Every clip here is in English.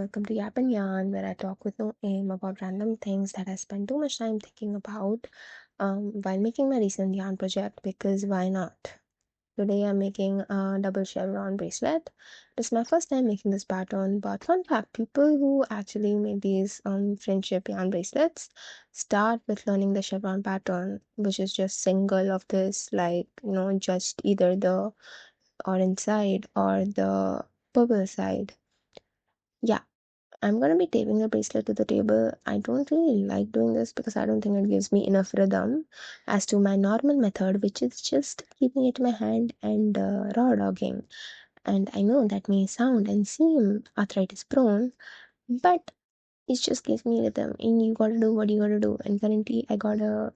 welcome to Yap and Yarn, where I talk with no aim about random things that I spend too much time thinking about while making my recent yarn project, because why not? Today I'm making a double chevron bracelet. It's my first time making this pattern, but fun fact, people who actually make these friendship yarn bracelets start with learning the chevron pattern, which is just single of this, just either the orange side or the purple side. Yeah, I'm gonna be taping the bracelet to the table. I don't really like doing this because I don't think it gives me enough rhythm as to my normal method, which is just keeping it in my hand and raw dogging. And I know that may sound and seem arthritis prone, but it just gives me rhythm. And you gotta do what you gotta do. And currently, I gotta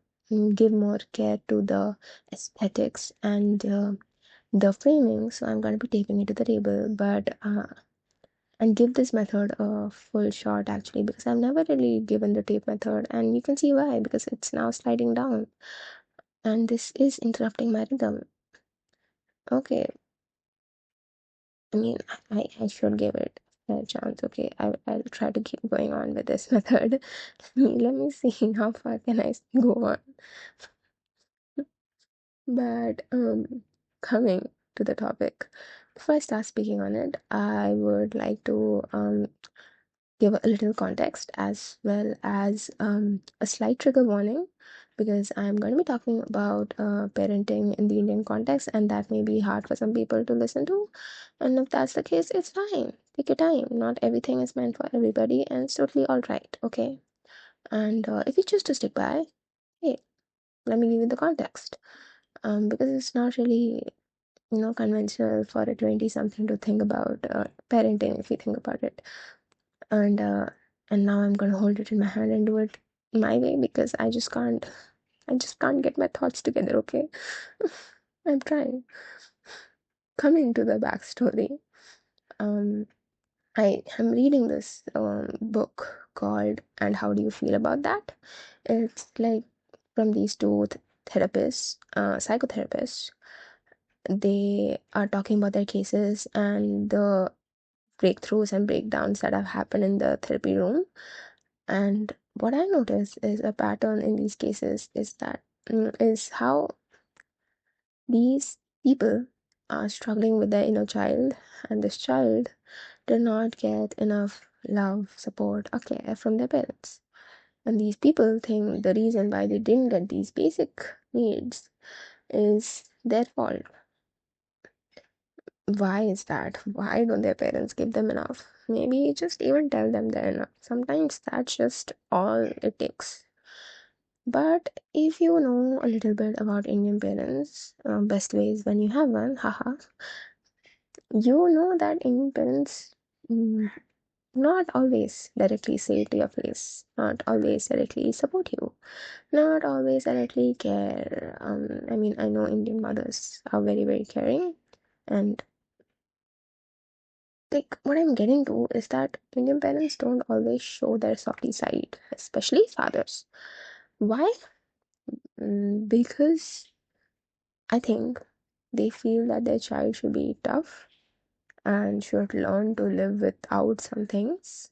give more care to the aesthetics and the framing. So I'm gonna be taping it to the table, but and give this method a full shot actually, because I've never really given the tape method, and you can see why, because it's now sliding down and this is interrupting my rhythm. Okay, I mean, I should give it a chance. Okay, I'll try to keep going on with this method. Let me see how far can I go on. But coming to the topic, before I start speaking on it, I would like to give a little context as well as a slight trigger warning, because I'm going to be talking about parenting in the Indian context, and that may be hard for some people to listen to. And if that's the case, it's fine. Take your time. Not everything is meant for everybody, and it's totally all right. Okay. And if you choose to stick by, hey, let me give you the context. Because it's not really conventional for a 20 something to think about parenting if you think about it. And now I'm gonna hold it in my hand and do it my way, because I just can't get my thoughts together. Okay. I'm trying. Coming to the backstory, um I am reading this book called And How Do You Feel About That. It's like from these two therapists, psychotherapists. They are talking about their cases and the breakthroughs and breakdowns that have happened in the therapy room. And what I notice is a pattern in these cases is that is how these people are struggling with their inner child, and this child did not get enough love, support, or care from their parents. And these people think the reason why they didn't get these basic needs is their fault. Why is that? Why don't their parents give them enough? Maybe just even tell them they're enough. Sometimes that's just all it takes. But if you know a little bit about Indian parents, best ways when you have one, haha, you know that Indian parents not always directly say it to your face, not always directly support you, not always directly care. I mean, I know Indian mothers are very, very caring, and like what I'm getting to is that Indian parents don't always show their softy side, especially fathers. Why? Because I think they feel that their child should be tough and should learn to live without some things,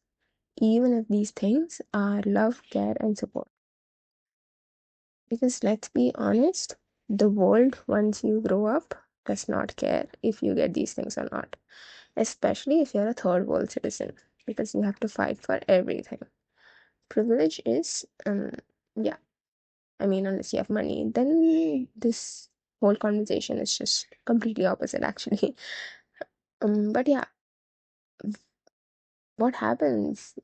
even if these things are love, care, and support. Because let's be honest, the world, once you grow up, does not care if you get these things or not, especially if you're a third world citizen, because you have to fight for everything. Privilege is, yeah, I mean, unless you have money, then this whole conversation is just completely opposite, actually. But yeah, what happens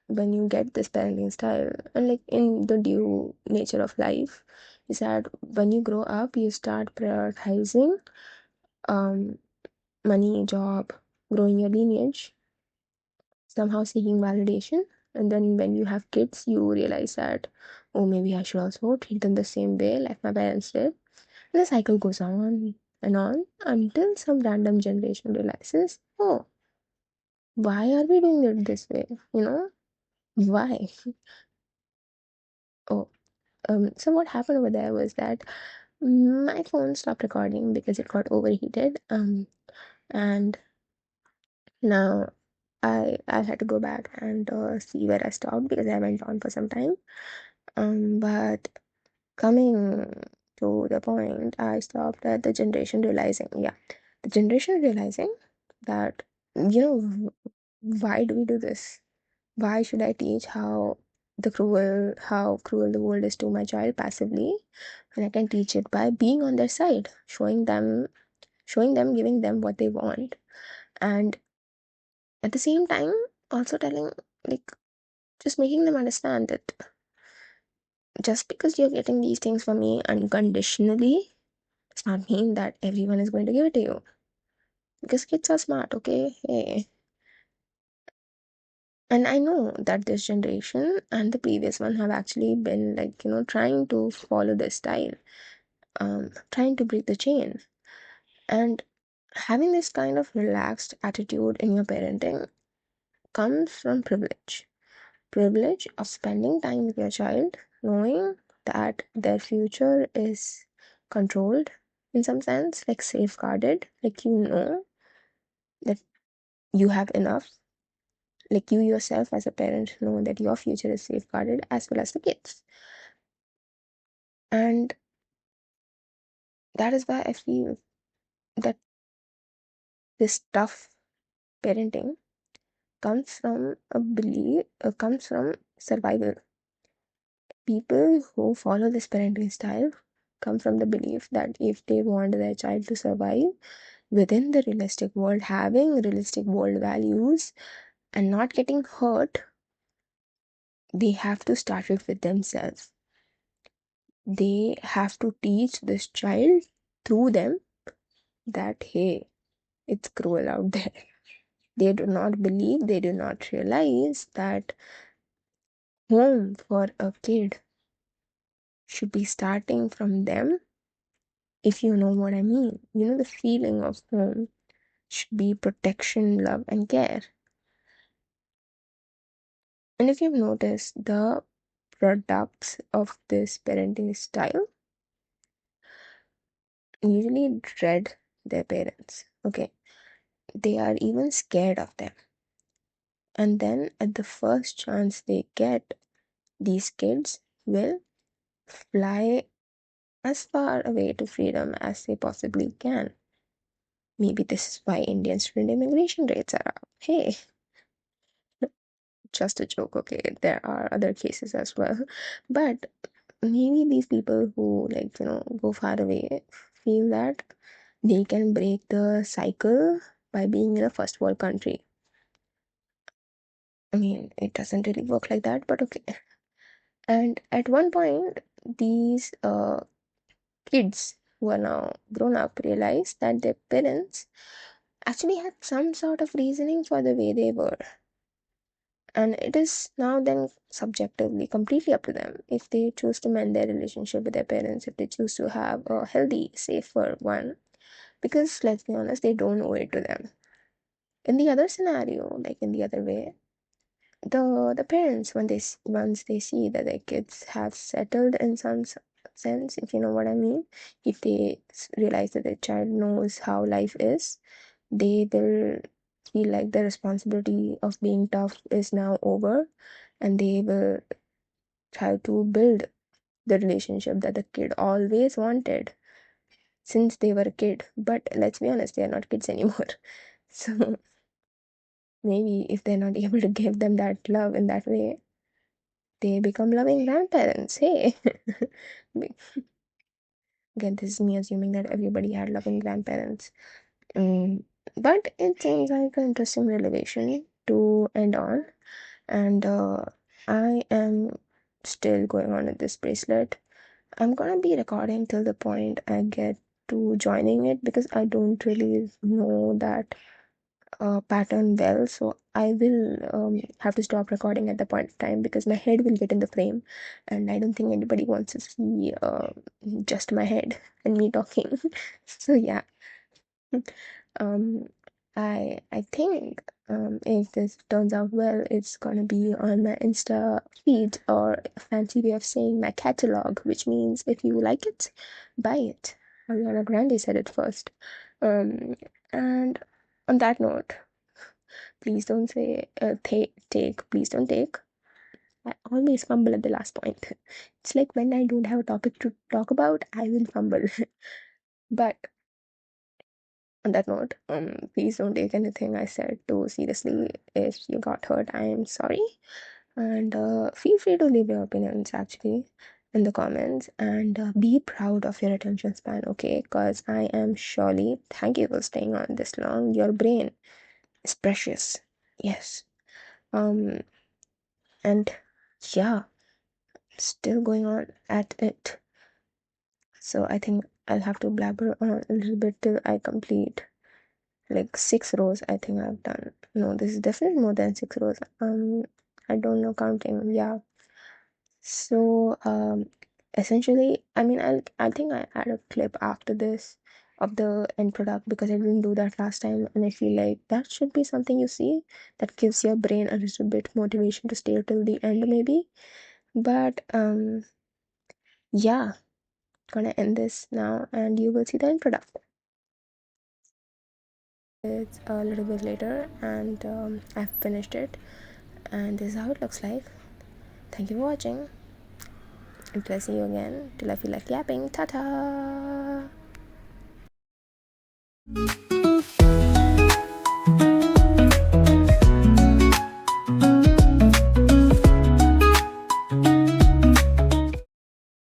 when you get this parenting style, and like in the due nature of life, is that when you grow up, you start prioritizing um money, job, growing your lineage, somehow seeking validation. And then when you have kids, you realize that, oh, maybe I should also treat them the same way like my parents did. And the cycle goes on and on until some random generation realizes, oh, why are we doing it this way? Why? Oh, so what happened over there was that my phone stopped recording because it got overheated. And now I had to go back and see where I stopped because I went on for some time. But coming to the point, I stopped at the generation realizing, yeah, the generation realizing that, why do we do this? Why should I teach how cruel the world is to my child passively, and I can teach it by being on their side, showing them, giving them what they want, and at the same time also telling, like, just making them understand that just because you're getting these things from me unconditionally does not mean that everyone is going to give it to you, because kids are smart, okay? Hey. And I know that this generation and the previous one have actually been, like, trying to follow this style, trying to break the chain. And having this kind of relaxed attitude in your parenting comes from privilege of spending time with your child, knowing that their future is controlled in some sense, like safeguarded, like that you have enough, like you yourself as a parent know that your future is safeguarded as well as the kids. And that is why I feel that this tough parenting comes from survival. People who follow this parenting style come from the belief that if they want their child to survive within the realistic world, having realistic world values and not getting hurt, they have to start it with themselves. They have to teach this child through them that, hey, it's cruel out there. They do not believe, they do not realize that home for a kid should be starting from them, if you know what I mean. The feeling of home should be protection, love, and care. And if you've noticed, the products of this parenting style usually dread their parents. Okay, they are even scared of them. And then, at the first chance they get, these kids will fly as far away to freedom as they possibly can. Maybe this is why Indian student immigration rates are up. Hey, just a joke, okay? There are other cases as well. But maybe these people who, like, go far away feel that they can break the cycle by being in a first world country. I mean, it doesn't really work like that, but okay. And at one point, these kids who are now grown up realize that their parents actually had some sort of reasoning for the way they were. And it is now then subjectively completely up to them if they choose to mend their relationship with their parents, if they choose to have a healthy, safer one. Because let's be honest, they don't owe it to them. In the other scenario, like in the other way, the parents, once they see that their kids have settled in some sense, if you know what I mean, if they realize that their child knows how life is, they will feel like the responsibility of being tough is now over, and they will try to build the relationship that the kid always wanted since they were a kid. But let's be honest, they are not kids anymore. So maybe if they're not able to give them that love in that way, they become loving grandparents. Hey. Again, this is me assuming that everybody had loving grandparents. Mm, but it seems like an interesting revelation to end on. And I am still going on with this bracelet. I'm gonna be recording till the point I get to joining it, because I don't really know that pattern well. So I will have to stop recording at the point of time because my head will get in the frame, and I don't think anybody wants to see just my head and me talking. So yeah. Um, I think if this turns out well, it's gonna be on my Insta feed, or a fancy way of saying my catalog, which means if you like it, buy it. Ariana Grande said it first. Um, and on that note, Please don't say take. Please don't take. I always fumble at the last point. It's like when I don't have a topic to talk about, I will fumble. But on that note, please don't take anything I said too seriously. If you got hurt, I am sorry. And feel free to leave your opinions actually in the comments, and be proud of your attention span, okay? Because I am surely, thank you for staying on this long. Your brain is precious. Yes. Um, and yeah, still going on at it. So I think I'll have to blabber on a little bit till I complete like 6 rows. I think I've done. No, this is definitely more than 6 rows. I don't know counting. Yeah. So essentially, I mean, I think I add a clip after this of the end product because I didn't do that last time, and I feel like that should be something you see that gives your brain a little bit motivation to stay till the end maybe. But yeah, gonna end this now, and you will see the end product. It's a little bit later, and I've finished it, and this is how it looks like. Thank you for watching. Until I see you again, till I feel like yapping. Ta ta!